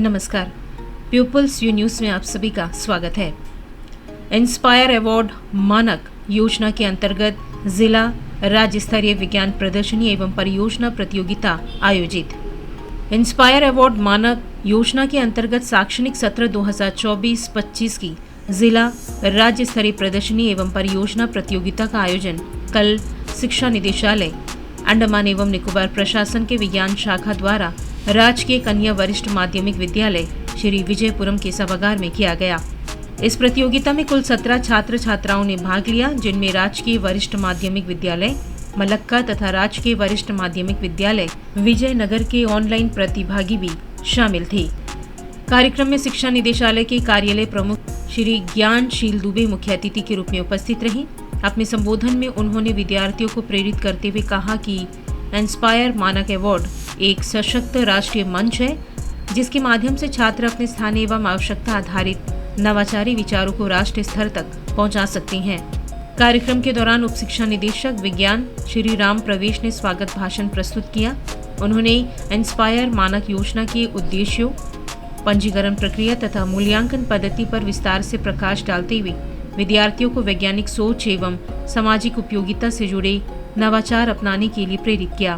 नमस्कार, peoples you news में आप सभी का स्वागत है। इंस्पायर अवार्ड मानक योजना के अंतर्गत जिला राज्य स्तरीय विज्ञान प्रदर्शनी एवं परियोजना प्रतियोगिता आयोजित। इंस्पायर अवार्ड मानक योजना के अंतर्गत शैक्षणिक सत्र 2024-25 की जिला राज्य स्तरीय प्रदर्शनी एवं परियोजना प्रतियोगिता का आयोजन कल शिक्षा निदेशालय अंडमान एवं निकोबार प्रशासन के विज्ञान शाखा द्वारा राजकीय कन्या वरिष्ठ माध्यमिक विद्यालय श्री विजयपुरम के सभागार में किया गया। इस प्रतियोगिता में कुल 17 छात्र छात्राओं ने भाग लिया, जिनमें राजकीय वरिष्ठ माध्यमिक विद्यालय मलक्का तथा राजकीय वरिष्ठ माध्यमिक विद्यालय विजयनगर के ऑनलाइन प्रतिभागी भी शामिल थे। कार्यक्रम में शिक्षा निदेशालय के कार्यालय प्रमुख श्री ज्ञानशील दुबे मुख्य अतिथि के रूप में उपस्थित रहे। अपने संबोधन में उन्होंने विद्यार्थियों को प्रेरित करते हुए कहा कि इंस्पायर मानक अवार्ड एक सशक्त राष्ट्रीय मंच है, जिसके माध्यम से छात्र अपने स्थानीय एवं आवश्यकता आधारित नवाचारी विचारों को राष्ट्रीय स्तर तक पहुंचा सकते हैं। कार्यक्रम के दौरान उप शिक्षा निदेशक विज्ञान श्री राम प्रवेश ने स्वागत भाषण प्रस्तुत किया। उन्होंने इंस्पायर मानक योजना के उद्देश्यों, पंजीकरण प्रक्रिया तथा मूल्यांकन पद्धति पर विस्तार से प्रकाश डालते हुए विद्यार्थियों को वैज्ञानिक सोच एवं सामाजिक उपयोगिता से जुड़े नवाचार अपनाने के लिए प्रेरित किया।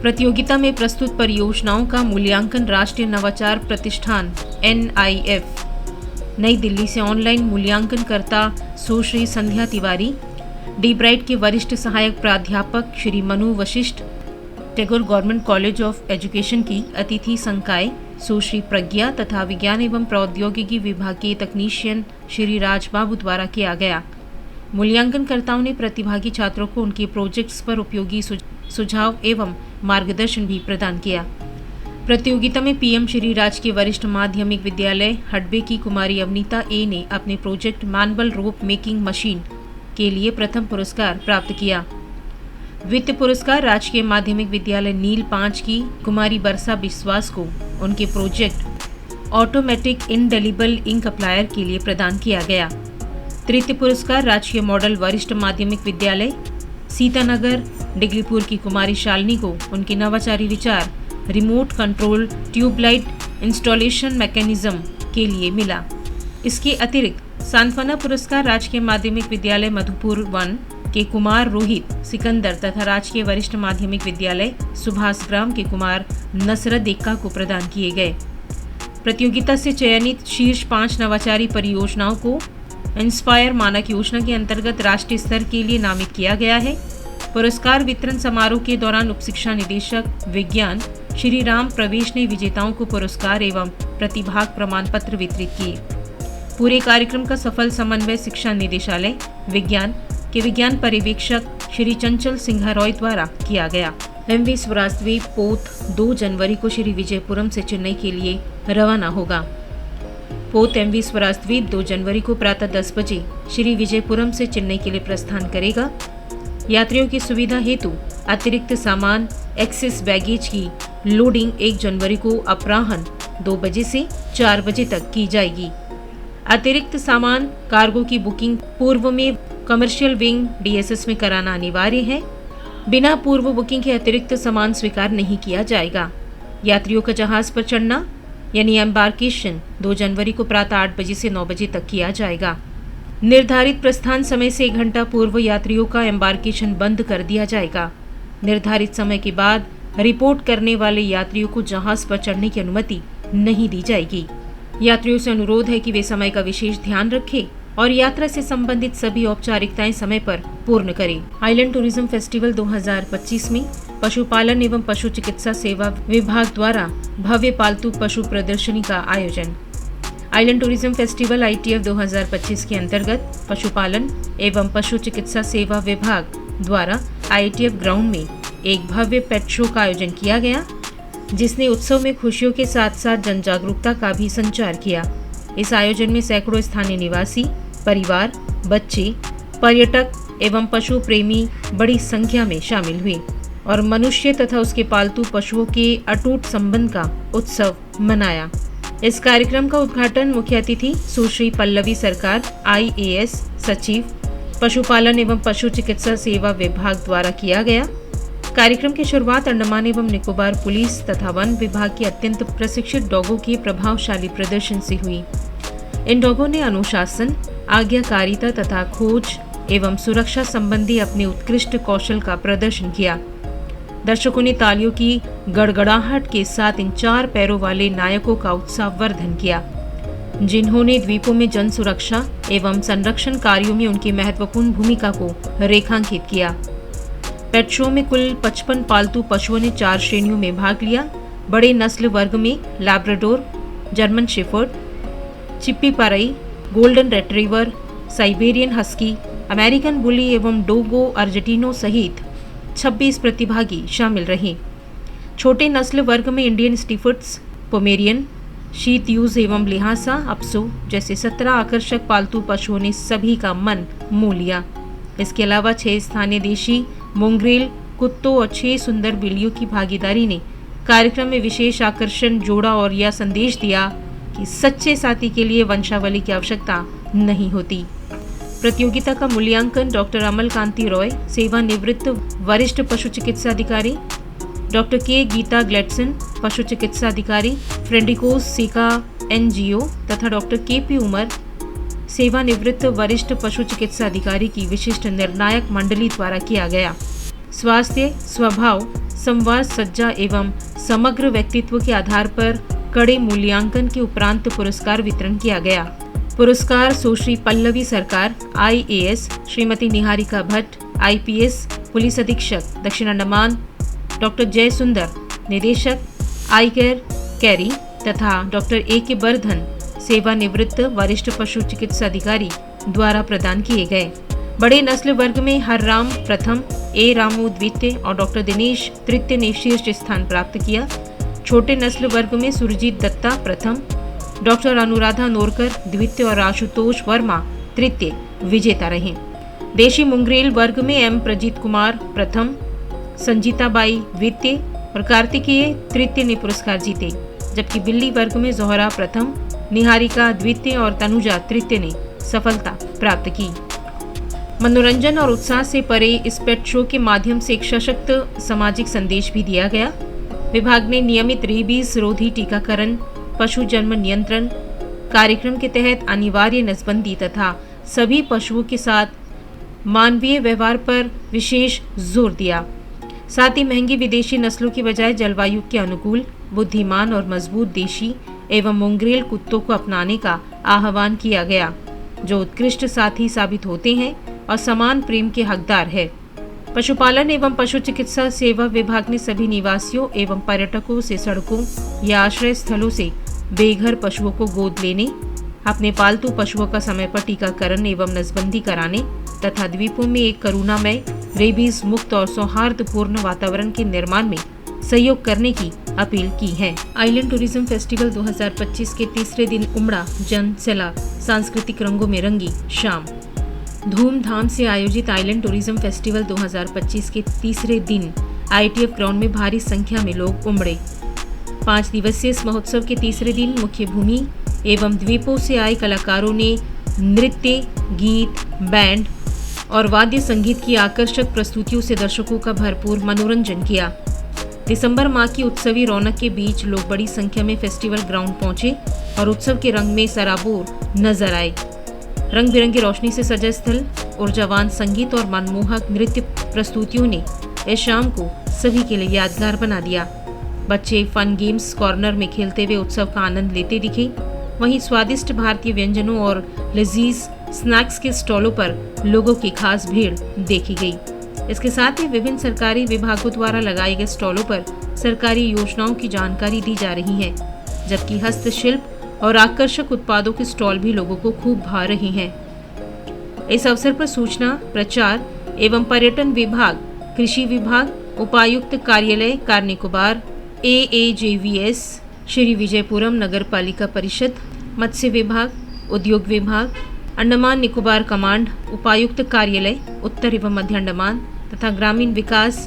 प्रतियोगिता में प्रस्तुत परियोजनाओं का मूल्यांकन राष्ट्रीय नवाचार प्रतिष्ठान NIF नई दिल्ली से ऑनलाइन मूल्यांकनकर्ता सुश्री संध्या तिवारी, डी ब्राइट के वरिष्ठ सहायक प्राध्यापक Shri Manu Vashishtha, Tagore government college of education की अतिथि संकाय सुश्री प्रज्ञा तथा विज्ञान एवं प्रौद्योगिकी विभाग के तकनीशियन श्री राजबाबू द्वारा किया गया। मूल्यांकनकर्ताओं ने प्रतिभागी छात्रों को उनके प्रोजेक्ट्स पर उपयोगी सुझाव एवं मार्गदर्शन भी प्रदान किया। प्रतियोगिता में PM श्री राजकीय वरिष्ठ माध्यमिक विद्यालय हडबे की कुमारी अवनीता A ने अपने प्रोजेक्ट मैनुअल रोप मेकिंग मशीन के लिए प्रथम पुरस्कार प्राप्त किया। द्वितीय पुरस्कार राजकीय माध्यमिक विद्यालय नील 5 की कुमारी बरसा विश्वास को उनके project automatic indelible ink applier के लिए प्रदान किया गया। तृतीय पुरस्कार राजकीय मॉडल वरिष्ठ माध्यमिक विद्यालय सीतानगर डिगलीपुर की कुमारी शालिनी को उनके नवाचारी विचार remote control tubelight installation mechanism के लिए मिला। इसके अतिरिक्त सांत्वना पुरस्कार राजकीय माध्यमिक विद्यालय मधुपुर 1 के कुमार रोहित सिकंदर तथा राजकीय वरिष्ठ माध्यमिक विद्यालय सुभाष ग्राम के कुमार नसरत एक्का को प्रदान किए गए। प्रतियोगिता से चयनित शीर्ष 5 नवाचारी परियोजनाओं को इंस्पायर मानक योजना के अंतर्गत राष्ट्रीय स्तर के लिए नामित किया गया है। पुरस्कार वितरण समारोह के दौरान उप शिक्षा निदेशक विज्ञान श्री राम प्रवेश ने विजेताओं को पुरस्कार एवं प्रतिभाग प्रमाण पत्र वितरित किए। पूरे कार्यक्रम का सफल समन्वय शिक्षा निदेशालय विज्ञान के विज्ञान पर्यवेक्षक श्री चंचल सिंह रॉय द्वारा किया गया। MV स्वराजद्वीप पोत 2 जनवरी को श्री विजयपुरम से चेन्नई के लिए रवाना होगा। पोत MV स्वराजद्वीप 2 जनवरी को प्रातः 10 बजे श्री विजयपुरम से चेन्नई के लिए प्रस्थान करेगा। यात्रियों की सुविधा हेतु अतिरिक्त सामान एक्सेस बैगेज की लोडिंग 1 जनवरी को अपराह्न 2 बजे से 4 बजे तक की जाएगी। अतिरिक्त सामान कार्गो की बुकिंग पूर्व में कमर्शियल विंग DSS में कराना अनिवार्य है। बिना पूर्व बुकिंग के अतिरिक्त सामान स्वीकार नहीं किया जाएगा। यात्रियों का जहाज पर चढ़ना यानी एम्बार्केशन 2 जनवरी को प्रातः 8 बजे से 9 बजे तक किया जाएगा। निर्धारित प्रस्थान समय से 1 घंटा पूर्व यात्रियों का एम्बार्केशन बंद कर दिया जाएगा। निर्धारित समय के बाद रिपोर्ट करने वाले यात्रियों को जहाज पर चढ़ने की अनुमति नहीं दी जाएगी। यात्रियों से अनुरोध है कि वे समय का विशेष ध्यान रखें और यात्रा से संबंधित सभी औपचारिकताएं समय पर पूर्ण करें। आइलैंड टूरिज्म फेस्टिवल 2025 में पशुपालन एवं पशु चिकित्सा सेवा विभाग द्वारा भव्य पालतू पशु प्रदर्शनी का आयोजन। आइलैंड टूरिज्म फेस्टिवल ITF 2025 के अंतर्गत पशुपालन एवं पशु चिकित्सा सेवा विभाग द्वारा ITF ग्राउंड में एक भव्य पेट शो का आयोजन किया गया, जिसने उत्सव में खुशियों के साथ साथ जन जागरूकता का भी संचार किया। इस आयोजन में सैकड़ों स्थानीय निवासी, परिवार, बच्चे, पर्यटक एवं पशु प्रेमी बड़ी संख्या में शामिल हुए और मनुष्य तथा उसके पालतू पशुओं के अटूट संबंध का उत्सव मनाया। इस कार्यक्रम का उद्घाटन मुख्य अतिथि सुश्री पल्लवी सरकार IAS सचिव पशुपालन एवं पशु चिकित्सा सेवा विभाग द्वारा किया गया। कार्यक्रम की शुरुआत अंडमान एवं निकोबार पुलिस तथा वन विभाग के अत्यंत प्रशिक्षित डॉगों के प्रभावशाली प्रदर्शन से हुई। इन डॉगों ने अनुशासन, आज्ञाकारिता तथा खोज एवं सुरक्षा संबंधी अपने उत्कृष्ट कौशल का प्रदर्शन किया। दर्शकों ने तालियों की गड़गड़ाहट के साथ इन 4 पैरों वाले नायकों का उत्साहवर्धन किया, जिन्होंने द्वीपों में जन सुरक्षा एवं संरक्षण कार्यों में उनकी महत्वपूर्ण भूमिका को रेखांकित किया। पेट शो में कुल 55 पालतू पशुओं ने 4 श्रेणियों में भाग लिया। बड़े नस्ल वर्ग में Labrador, German shepherd, Chippiparai, golden retriever, Siberian husky, American bully एवं डोगो अर्जेंटिनो सहित 26 प्रतिभागी शामिल रहे। छोटे नस्ल वर्ग में इंडियन स्टीफर्ड्स, पोमेरियन, शीतयूज एवं लिहासा, अपसो जैसे 17 आकर्षक पालतू पशुओं ने सभी का मन मोह लिया। इसके अलावा 6 स्थानीय देशी मोंग्रेल कुत्तों और 6 सुंदर बिल्लियों की भागीदारी ने कार्यक्रम में विशेष आकर्षण जोड़ा और यह संदेश दिया कि सच्चे साथी के लिए वंशावली की आवश्यकता नहीं होती। प्रतियोगिता का मूल्यांकन डॉक्टर अमल कांति रॉय, सेवानिवृत्त वरिष्ठ पशु चिकित्सा अधिकारी, डॉक्टर के गीता ग्लेडसन, पशु चिकित्सा अधिकारी, फ्रेंडिकोस सेका NGO तथा डॉक्टर KP उमर, सेवानिवृत्त वरिष्ठ पशु चिकित्सा अधिकारी की विशिष्ट निर्णायक मंडली द्वारा किया गया। स्वास्थ्य, स्वभाव, संवाद, सज्जा एवं समग्र व्यक्तित्व के आधार पर कड़े मूल्यांकन के उपरांत पुरस्कार वितरण किया गया। पुरस्कार सुश्री पल्लवी सरकार IAS, Shrimati Niharika Bhatt IPS, police अधीक्षक दक्षिण अंडमान, डॉक्टर जय सुंदर, निदेशक आई केयर कैरी तथा डॉक्टर AK बर्धन, सेवानिवृत्त वरिष्ठ पशु चिकित्सा अधिकारी द्वारा प्रदान किए गए। बड़े नस्ल वर्ग में हर राम प्रथम, A रामू द्वितीय और डॉक्टर दिनेश तृतीय ने शीर्ष स्थान प्राप्त किया। छोटे नस्ल वर्ग में सुरजीत दत्ता प्रथम, डॉक्टर अनुराधा नोरकर द्वितीय और आशुतोष वर्मा तृतीय विजेता रहे। देशी मुंगरेल वर्ग में M प्रजीत कुमार प्रथम, संजीताबाई द्वितीय और कार्तिकेय तृतीय ने पुरस्कार जीते, जबकि बिल्ली वर्ग में जोहरा प्रथम, निहारिका द्वितीय और तनुजा तृतीय ने सफलता प्राप्त की। मनोरंजन और उत्साह से परे इस पेट शो के माध्यम से एक सशक्त सामाजिक संदेश भी दिया गया। विभाग ने नियमित रेबीज रोधी टीकाकरण, पशु जन्म नियंत्रण कार्यक्रम के तहत अनिवार्य नसबंदी तथा सभी पशुओं के साथ मानवीय व्यवहार पर विशेष जोर दिया। साथ ही महंगी विदेशी नस्लों की बजाय जलवायु के अनुकूल, बुद्धिमान और मजबूत देशी एवं मोंग्रेल कुत्तों को अपनाने का आह्वान किया गया, जो उत्कृष्ट साथी साबित होते हैं और समान प्रेम के हकदार है। पशुपालन एवं पशु चिकित्सा सेवा विभाग ने सभी निवासियों एवं पर्यटकों से सड़कों या आश्रय स्थलों से बेघर पशुओं को गोद लेने, अपने पालतू पशुओं का समय पर टीकाकरण एवं नसबंदी कराने तथा द्वीपों में एक करुणामय, रेबीज मुक्त और सौहार्दपूर्ण वातावरण के निर्माण में सहयोग करने की अपील की है। आइलैंड टूरिज्म फेस्टिवल 2025 के तीसरे दिन उमड़ा जन सैलाब, सांस्कृतिक रंगों में रंगी शाम। धूमधाम से आयोजित आइलैंड टूरिज्म फेस्टिवल 2025 के तीसरे दिन ITF ग्राउंड में भारी संख्या में लोग उमड़े। 5 दिवसीय इस महोत्सव के तीसरे दिन मुख्य भूमि एवं द्वीपों से आए कलाकारों ने नृत्य, गीत, बैंड और वाद्य संगीत की आकर्षक प्रस्तुतियों से दर्शकों का भरपूर मनोरंजन किया। दिसंबर माह की उत्सवी रौनक के बीच लोग बड़ी संख्या में फेस्टिवल ग्राउंड पहुंचे और उत्सव के रंग में सराबोर नजर आए। रंग बिरंगी रोशनी से सजा स्थल, ऊर्जावान संगीत और मनमोहक नृत्य प्रस्तुतियों ने इस शाम को सभी के लिए यादगार बना दिया। बच्चे फन गेम्स कॉर्नर में खेलते हुए उत्सव का आनंद लेते दिखे। वहीं स्वादिष्ट भारतीय व्यंजनों और लजीज स्नैक्स के स्टॉलों पर लोगों की खास भीड़ देखी गई। इसके साथ ही विभिन्न सरकारी विभागों द्वारा लगाए गए स्टॉलों पर सरकारी योजनाओं की जानकारी दी जा रही है, जबकि हस्तशिल्प और आकर्षक उत्पादों के स्टॉल भी लोगों को खूब भा रहे हैं। इस अवसर पर सूचना, प्रचार एवं पर्यटन विभाग, कृषि विभाग, उपायुक्त कार्यालय कार निकोबार, AAJVS, श्री विजयपुरम नगर पालिका परिषद, मत्स्य विभाग, उद्योग विभाग, अंडमान निकोबार कमांड, उपायुक्त कार्यालय उत्तर एवं मध्य अंडमान तथा ग्रामीण विकास,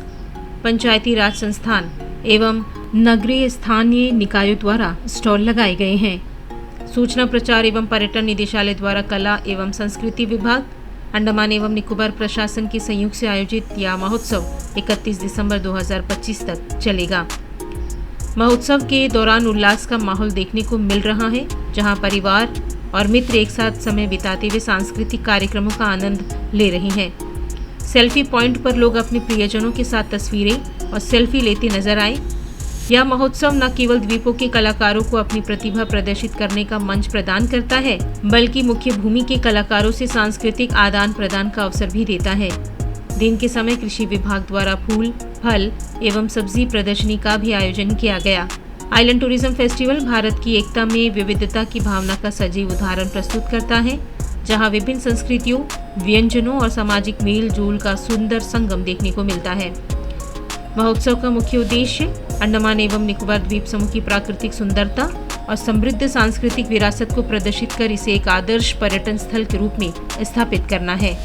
पंचायती राज संस्थान एवं नगरीय स्थानीय निकायों द्वारा स्टॉल लगाए गए हैं। सूचना, प्रचार एवं पर्यटन निदेशालय द्वारा कला एवं संस्कृति विभाग, अंडमान एवं निकोबार प्रशासन के सहयोग से आयोजित यह महोत्सव 31 दिसंबर 2025 तक चलेगा। महोत्सव के दौरान उल्लास का माहौल देखने को मिल रहा है, जहां परिवार और मित्र एक साथ समय बिताते हुए सांस्कृतिक कार्यक्रमों का आनंद ले रहे हैं। सेल्फी पॉइंट पर लोग अपने प्रियजनों के साथ तस्वीरें और सेल्फी लेते नजर आए। यह महोत्सव न केवल द्वीपों के कलाकारों को अपनी प्रतिभा प्रदर्शित करने का मंच प्रदान करता है, बल्कि मुख्य भूमि के कलाकारों से सांस्कृतिक आदान प्रदान का अवसर भी देता है। दिन के समय कृषि विभाग द्वारा फूल, फल एवं सब्जी प्रदर्शनी का भी आयोजन किया गया। आइलैंड टूरिज्म फेस्टिवल भारत की एकता में विविधता की भावना का सजीव उदाहरण प्रस्तुत करता है, जहां विभिन्न संस्कृतियों, व्यंजनों और सामाजिक मेल जोल का सुंदर संगम देखने को मिलता है। महोत्सव का मुख्य उद्देश्य अंडमान एवं निकोबार द्वीप समूह की प्राकृतिक सुंदरता और समृद्ध सांस्कृतिक विरासत को प्रदर्शित कर इसे एक आदर्श पर्यटन स्थल के रूप में स्थापित करना है।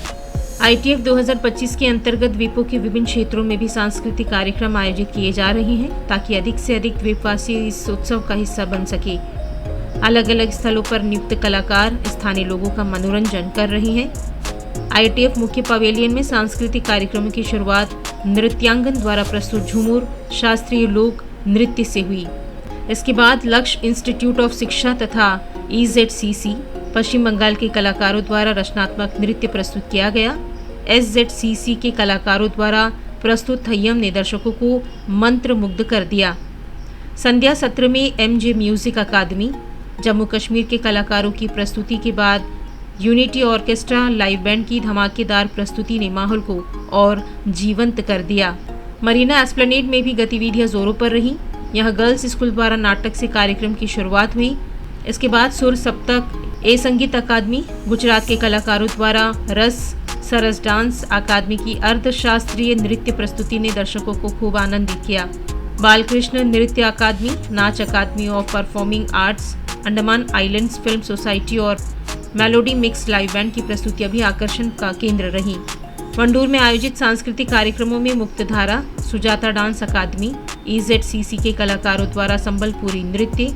ITF 2025 के अंतर्गत द्वीपों के विभिन्न क्षेत्रों में भी सांस्कृतिक कार्यक्रम आयोजित किए जा रहे हैं, ताकि अधिक से अधिक द्वीपवासी इस उत्सव का हिस्सा बन सके। अलग अलग स्थलों पर नियुक्त कलाकार स्थानीय लोगों का मनोरंजन कर रहे हैं। ITF मुख्य पवेलियन में सांस्कृतिक कार्यक्रमों की शुरुआत नृत्यांगन द्वारा प्रस्तुत झूमर शास्त्रीय लोक नृत्य से हुई। इसके बाद लक्ष्य इंस्टीट्यूट ऑफ शिक्षा तथा EZCC पश्चिम बंगाल के कलाकारों द्वारा रचनात्मक नृत्य प्रस्तुत किया गया। SZCC के कलाकारों द्वारा प्रस्तुत थय्यम ने दर्शकों को मंत्रमुग्ध कर दिया। संध्या सत्र में MJ म्यूजिक अकादमी जम्मू कश्मीर के कलाकारों की प्रस्तुति के बाद यूनिटी ऑर्केस्ट्रा लाइव बैंड की धमाकेदार प्रस्तुति ने माहौल को और जीवंत कर दिया। मरीना एस्प्लेनेड में भी गतिविधियां जोरों पर रहीं। यहां गर्ल्स स्कूल द्वारा नाटक से कार्यक्रम की शुरुआत हुई। इसके बाद सुर सप्तक ए संगीत अकादमी गुजरात के कलाकारों द्वारा रस सरस डांस अकादमी की अर्धशास्त्रीय नृत्य प्रस्तुति ने दर्शकों को खूब आनंदित किया। Balkrishna Nritya academy, Naach academy of performing arts, Andaman islands film society और मेलोडी मिक्स लाइव बैंड की प्रस्तुतियां भी आकर्षण का केंद्र रहीं। वंडूर में आयोजित सांस्कृतिक कार्यक्रमों में Muktadhara, Sujata dance academy, EZCC के कलाकारों द्वारा संबलपुरी नृत्य,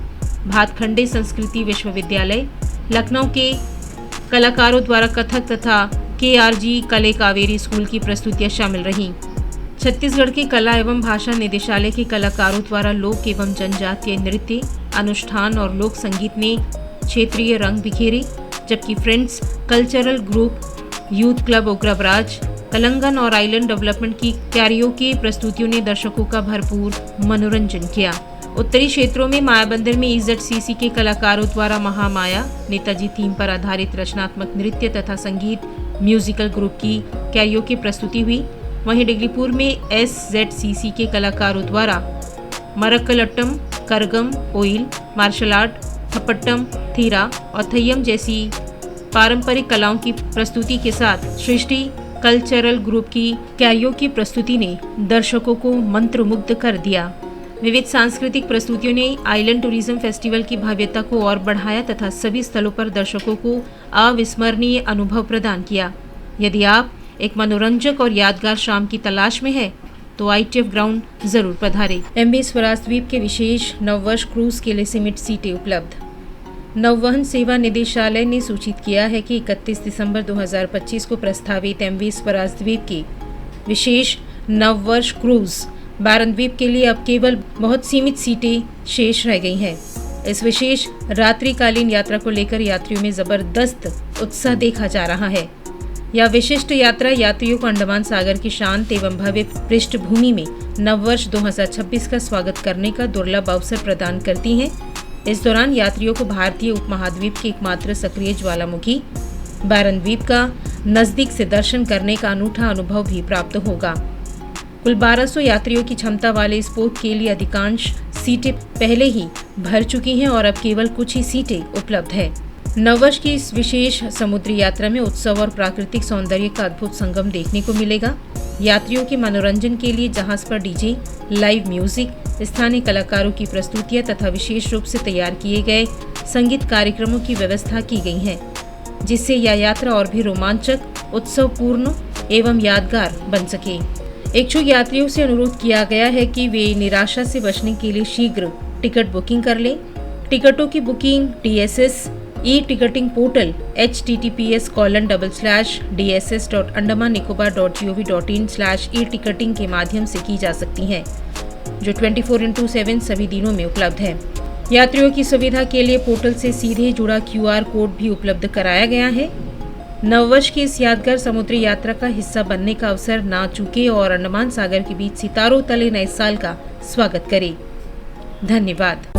भातखंडे संस्कृति विश्वविद्यालय, लखनऊ के कलाकारों द्वारा कथक तथा KRG कले कावेरी स्कूल की प्रस्तुतियां शामिल रहीं। छत्तीसगढ़ के कला एवं भाषा निदेशालय के कलाकारों द्वारा लोक एवं जनजातीय नृत्य, अनुष्ठान और लोक संगीत में क्षेत्रीय रंग बिखेरे, जबकि friends cultural group, youth club Ograbraj, कलंगन और आइलैंड डेवलपमेंट की कैरियोके प्रस्तुतियों ने दर्शकों का भरपूर मनोरंजन किया। उत्तरी क्षेत्रों में मायाबंदर में EZCC के कलाकारों द्वारा महामाया नेताजी थीम पर आधारित रचनात्मक नृत्य तथा संगीत म्यूजिकल ग्रुप की कैरियोके प्रस्तुति हुई। वहीं डिगलीपुर में SZCC के कलाकारों द्वारा मरक्कलट्टम, करगम, ओइल, मार्शल आर्ट, थप्पट्टम, थीरा और थय्यम जैसी पारंपरिक कलाओं की प्रस्तुति के साथ सृष्टि कल्चरल ग्रुप की कैरियोके प्रस्तुति ने दर्शकों को मंत्रमुग्ध कर दिया। विविध सांस्कृतिक प्रस्तुतियों ने आइलैंड टूरिज्म फेस्टिवल की भव्यता को और बढ़ाया तथा सभी स्थलों पर दर्शकों को अविस्मरणीय अनुभव प्रदान किया। यदि आप एक मनोरंजक और यादगार शाम की तलाश में है तो ITF ग्राउंड जरूर पधारें। MV स्वराज द्वीप के विशेष नववर्ष क्रूज के लिए सीमित सीटें उपलब्ध। नौवहन सेवा निदेशालय ने सूचित किया है कि 31 दिसंबर 2025 को प्रस्तावित MV स्वराज द्वीप के विशेष नववर्ष क्रूज बैरन द्वीप के लिए अब केवल बहुत सीमित सीटें शेष रह गई हैं। इस विशेष रात्रिकालीन यात्रा को लेकर यात्रियों में जबरदस्त उत्साह देखा जा रहा है। यह विशिष्ट यात्रा यात्रियों को अंडमान सागर की शांत एवं भव्य पृष्ठभूमि में नववर्ष 2026 का स्वागत करने का दुर्लभ अवसर प्रदान करती है। इस दौरान यात्रियों को भारतीय उपमहाद्वीप के एकमात्र सक्रिय ज्वालामुखी बैरन द्वीप का नजदीक से दर्शन करने का अनूठा अनुभव भी प्राप्त होगा। कुल 1200 यात्रियों की क्षमता वाले इस पोत के लिए अधिकांश सीटें पहले ही भर चुकी हैं और अब केवल कुछ ही सीटें उपलब्ध है। नववर्ष की इस विशेष समुद्री यात्रा में उत्सव और प्राकृतिक सौंदर्य का अद्भुत संगम देखने को मिलेगा। यात्रियों के मनोरंजन के लिए जहाज पर DJ, लाइव म्यूजिक, स्थानीय कलाकारों की प्रस्तुतियां तथा विशेष रूप से तैयार किए गए संगीत कार्यक्रमों की व्यवस्था की गई है, जिससे यह यात्रा और भी रोमांचक, उत्सवपूर्ण एवं यादगार बन सके। इच्छुक यात्रियों से अनुरोध किया गया है कि वे निराशा से बचने के लिए शीघ्र टिकट बुकिंग कर लें। टिकटों की booking TSS e ticketing portal https://dss.andamannicobar.gov.in/e-ticketing के माध्यम से की जा सकती हैं, जो 24/7 सभी दिनों में उपलब्ध है। यात्रियों की सुविधा के लिए पोर्टल से सीधे जुड़ा QR कोड भी उपलब्ध कराया गया है। नववर्ष की इस यादगार समुद्री यात्रा का हिस्सा बनने का अवसर ना चूके और अंडमान सागर के बीच सितारों तले नए साल का स्वागत करें। धन्यवाद।